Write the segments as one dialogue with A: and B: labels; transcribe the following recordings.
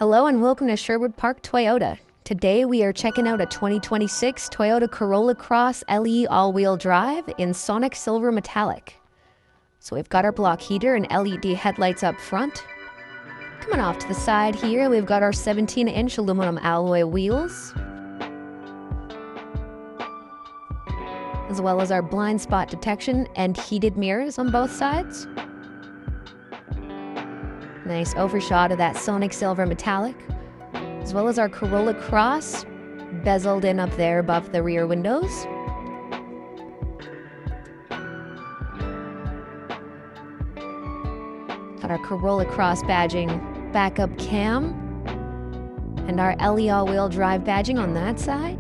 A: Hello and welcome to Sherwood Park Toyota. Today we are checking out a 2026 Toyota Corolla Cross LE all-wheel drive in Sonic Silver Metallic. So we've got our block heater and LED headlights up front. Coming off to the side here, we've got our 17-inch aluminum alloy wheels, as well as our blind spot detection and heated mirrors on both sides. Nice overshot of that Sonic Silver Metallic, as well as our Corolla Cross bezeled in up there above the rear windows. Got our Corolla Cross badging backup cam and our LE all-wheel drive badging on that side.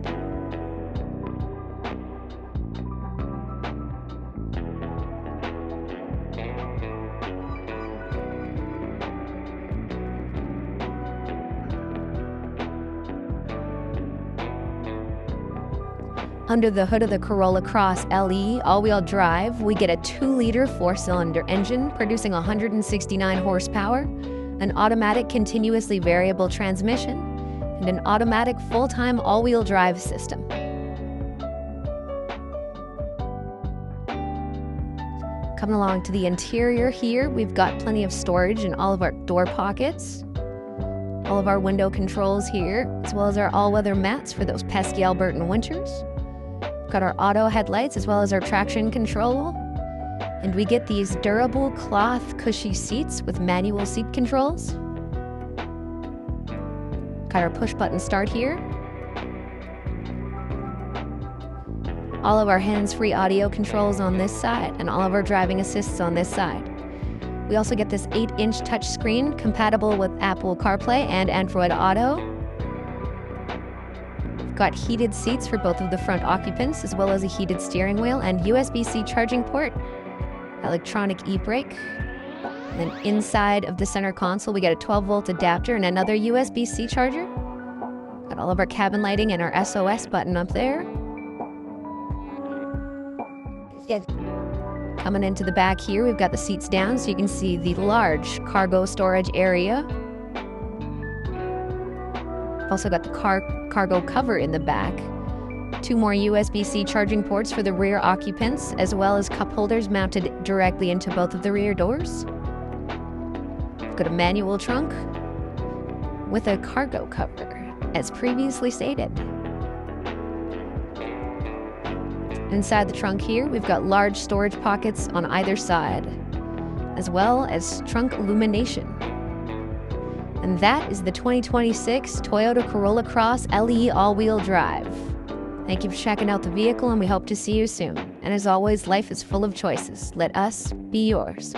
A: Under the hood of the Corolla Cross LE all-wheel drive, we get a 2-liter 4-cylinder engine producing 169 horsepower, an automatic continuously variable transmission, and an automatic full-time all-wheel drive system. Coming along to the interior here, we've got plenty of storage in all of our door pockets, all of our window controls here, as well as our all-weather mats for those pesky Albertan winters. Got our auto headlights as well as our traction control, and we get these durable cloth cushy seats with manual seat controls. Got our push button start here, all of our hands-free audio controls on this side and all of our driving assists on this side. We also get this 8-inch touchscreen compatible with Apple CarPlay and Android Auto. Got heated seats for both of the front occupants, as well as a heated steering wheel and USB-C charging port, electronic e-brake. And then inside of the center console, we get a 12-volt adapter and another USB-C charger. Got all of our cabin lighting and our SOS button up there. Coming into the back here, we've got the seats down so you can see the large cargo storage area. Also got the cargo cover in the back. 2 more USB-C charging ports for the rear occupants, as well as cup holders mounted directly into both of the rear doors. Got a manual trunk with a cargo cover, as previously stated. Inside the trunk here, we've got large storage pockets on either side, as well as trunk illumination. And that is the 2026 Toyota Corolla Cross LE all-wheel drive. Thank you for checking out the vehicle, and we hope to see you soon. And as always, life is full of choices. Let us be yours.